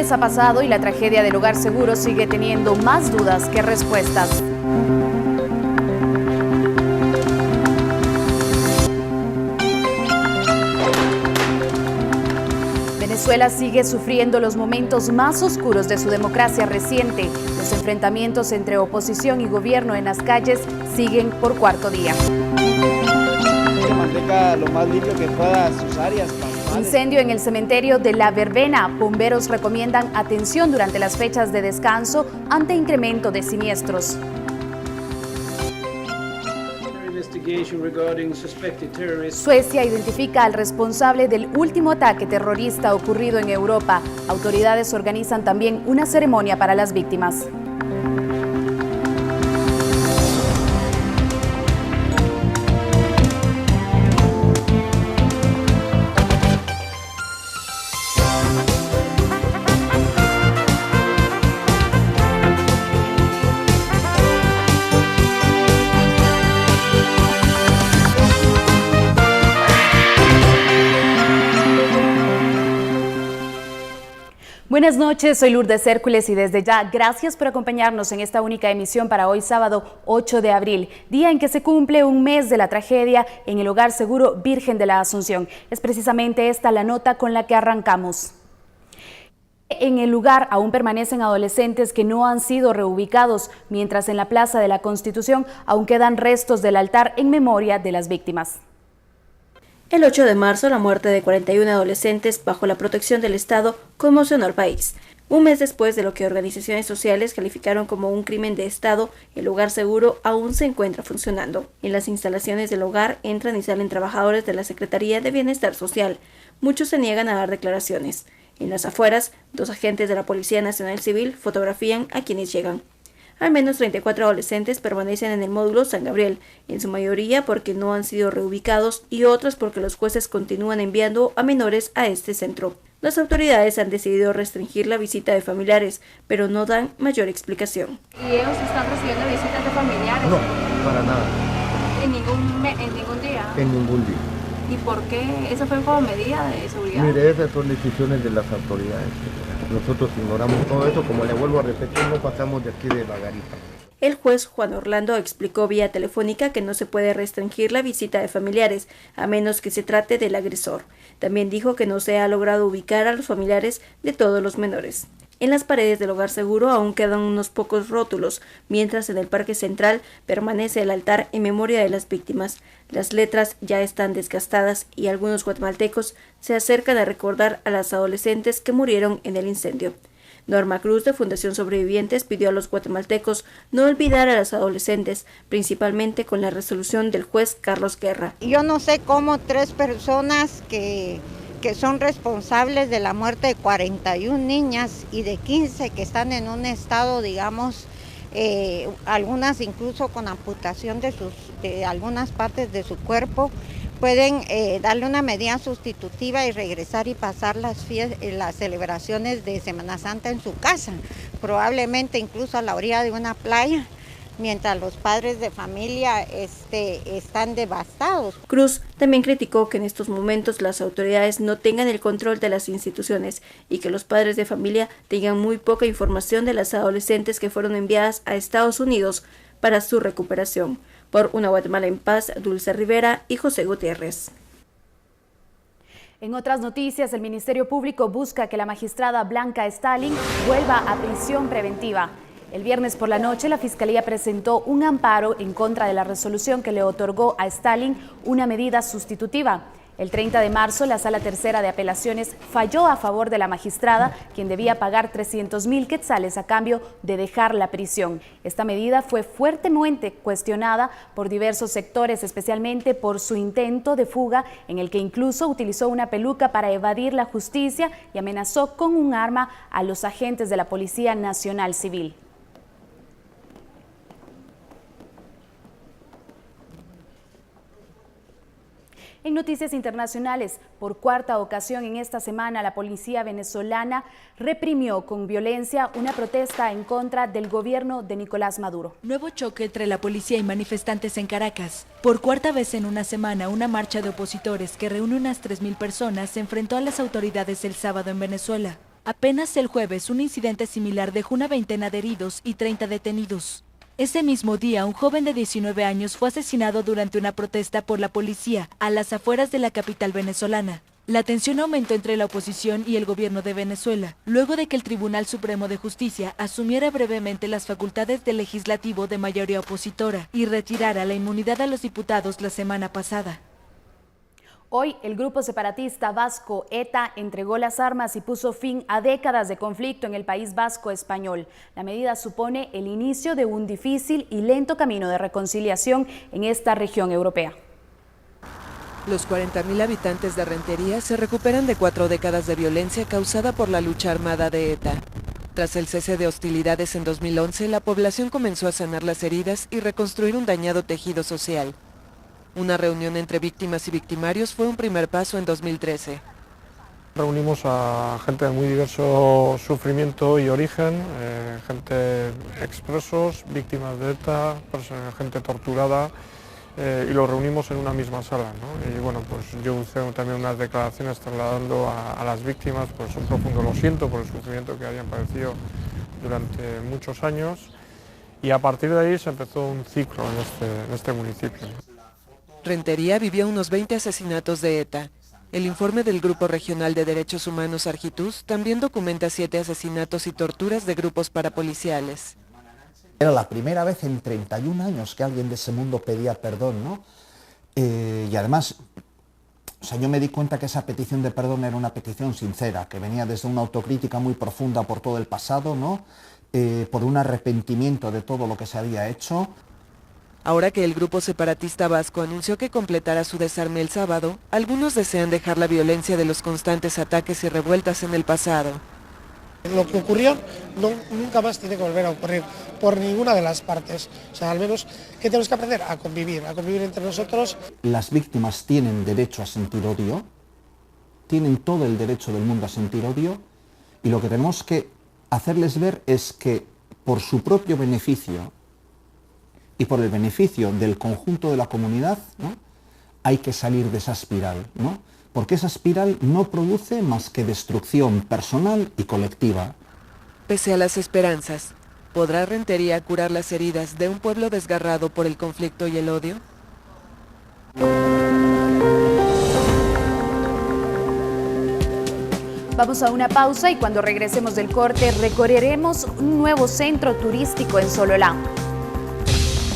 mes ha pasado y la tragedia del Hogar Seguro sigue teniendo más dudas que respuestas. Venezuela sigue sufriendo los momentos más oscuros de su democracia reciente. Los enfrentamientos entre oposición y gobierno en las calles siguen por cuarto día. Que mantenga lo más limpio que pueda sus áreas. Incendio en el cementerio de La Verbena. Bomberos recomiendan atención durante las fechas de descanso ante incremento de siniestros. Suecia identifica al responsable del último ataque terrorista ocurrido en Europa. Autoridades organizan también una ceremonia para las víctimas. Buenas noches, soy Lourdes Hércules y desde ya gracias por acompañarnos en esta única emisión para hoy sábado 8 de abril, día en que se cumple un mes de la tragedia en el Hogar Seguro Virgen de la Asunción. Es precisamente esta la nota con la que arrancamos. En el lugar aún permanecen adolescentes que no han sido reubicados, mientras en la Plaza de la Constitución aún quedan restos del altar en memoria de las víctimas. El 8 de marzo, la muerte de 41 adolescentes bajo la protección del Estado conmocionó al país. Un mes después de lo que organizaciones sociales calificaron como un crimen de Estado, el Hogar Seguro aún se encuentra funcionando. En las instalaciones del hogar entran y salen trabajadores de la Secretaría de Bienestar Social. Muchos se niegan a dar declaraciones. En las afueras, 2 agentes de la Policía Nacional Civil fotografían a quienes llegan. Al menos 34 adolescentes permanecen en el módulo San Gabriel, en su mayoría porque no han sido reubicados y otros porque los jueces continúan enviando a menores a este centro. Las autoridades han decidido restringir la visita de familiares, pero no dan mayor explicación. ¿Y ellos están recibiendo visitas de familiares? No, para nada. ¿En ningún día? En ningún día. ¿Y por qué? ¿Eso fue como medida de seguridad? Mire, esas son decisiones de las autoridades. Nosotros ignoramos todo eso, como le vuelvo a repetir, no pasamos de aquí de la garita. El juez Juan Orlando explicó vía telefónica que no se puede restringir la visita de familiares, a menos que se trate del agresor. También dijo que no se ha logrado ubicar a los familiares de todos los menores. En las paredes del Hogar Seguro aún quedan unos pocos rótulos, mientras en el Parque Central permanece el altar en memoria de las víctimas. Las letras ya están desgastadas y algunos guatemaltecos se acercan a recordar a las adolescentes que murieron en el incendio. Norma Cruz, de Fundación Sobrevivientes, pidió a los guatemaltecos no olvidar a las adolescentes, principalmente con la resolución del juez Carlos Guerra. Yo no sé cómo 3 personas que son responsables de la muerte de 41 niñas y de 15 que están en un estado, digamos, algunas incluso con amputación de algunas partes de su cuerpo, pueden darle una medida sustitutiva y regresar y pasar las celebraciones de Semana Santa en su casa, probablemente incluso a la orilla de una playa, mientras los padres de familia están devastados. Cruz también criticó que en estos momentos las autoridades no tengan el control de las instituciones y que los padres de familia tengan muy poca información de las adolescentes que fueron enviadas a Estados Unidos para su recuperación. Por Una Guatemala en Paz, Dulce Rivera y José Gutiérrez. En otras noticias, el Ministerio Público busca que la magistrada Blanca Stalin vuelva a prisión preventiva. El viernes por la noche, la Fiscalía presentó un amparo en contra de la resolución que le otorgó a Stalin una medida sustitutiva. El 30 de marzo, la Sala Tercera de Apelaciones falló a favor de la magistrada, quien debía pagar 300,000 quetzales a cambio de dejar la prisión. Esta medida fue fuertemente cuestionada por diversos sectores, especialmente por su intento de fuga, en el que incluso utilizó una peluca para evadir la justicia y amenazó con un arma a los agentes de la Policía Nacional Civil. En noticias internacionales, por cuarta ocasión en esta semana, la policía venezolana reprimió con violencia una protesta en contra del gobierno de Nicolás Maduro. Nuevo choque entre la policía y manifestantes en Caracas. Por cuarta vez en una semana, una marcha de opositores que reúne unas 3,000 personas se enfrentó a las autoridades el sábado en Venezuela. Apenas el jueves, un incidente similar dejó una veintena de heridos y 30 detenidos. Ese mismo día, un joven de 19 años fue asesinado durante una protesta por la policía a las afueras de la capital venezolana. La tensión aumentó entre la oposición y el gobierno de Venezuela, luego de que el Tribunal Supremo de Justicia asumiera brevemente las facultades del legislativo de mayoría opositora y retirara la inmunidad a los diputados la semana pasada. Hoy, el grupo separatista vasco ETA entregó las armas y puso fin a décadas de conflicto en el País Vasco español. La medida supone el inicio de un difícil y lento camino de reconciliación en esta región europea. Los 40.000 habitantes de Rentería se recuperan de 4 décadas de violencia causada por la lucha armada de ETA. Tras el cese de hostilidades en 2011, la población comenzó a sanar las heridas y reconstruir un dañado tejido social. Una reunión entre víctimas y victimarios fue un primer paso en 2013. Reunimos a gente de muy diverso sufrimiento y origen, gente expresos, víctimas de ETA, gente torturada, y los reunimos en una misma sala, ¿no? Y bueno, pues yo hice también unas declaraciones trasladando a las víctimas pues un profundo lo siento por el sufrimiento que habían padecido durante muchos años, y a partir de ahí se empezó un ciclo en este municipio. Rentería vivió unos 20 asesinatos de ETA. El informe del Grupo Regional de Derechos Humanos Argitús también documenta 7 asesinatos y torturas de grupos parapoliciales. Era la primera vez en 31 años que alguien de ese mundo pedía perdón, ¿no? Y además, o sea, yo me di cuenta que esa petición de perdón era una petición sincera, que venía desde una autocrítica muy profunda por todo el pasado, ¿no? Por un arrepentimiento de todo lo que se había hecho. Ahora que el grupo separatista vasco anunció que completará su desarme el sábado, algunos desean dejar la violencia de los constantes ataques y revueltas en el pasado. Lo que ocurrió nunca más tiene que volver a ocurrir por ninguna de las partes. O sea, al menos, ¿qué tenemos que aprender? A convivir entre nosotros. Las víctimas tienen derecho a sentir odio, tienen todo el derecho del mundo a sentir odio, y lo que tenemos que hacerles ver es que por su propio beneficio y por el beneficio del conjunto de la comunidad, ¿no?, hay que salir de esa espiral, ¿no? Porque esa espiral no produce más que destrucción personal y colectiva. Pese a las esperanzas, ¿podrá Rentería curar las heridas de un pueblo desgarrado por el conflicto y el odio? Vamos a una pausa y cuando regresemos del corte recorreremos un nuevo centro turístico en Sololá.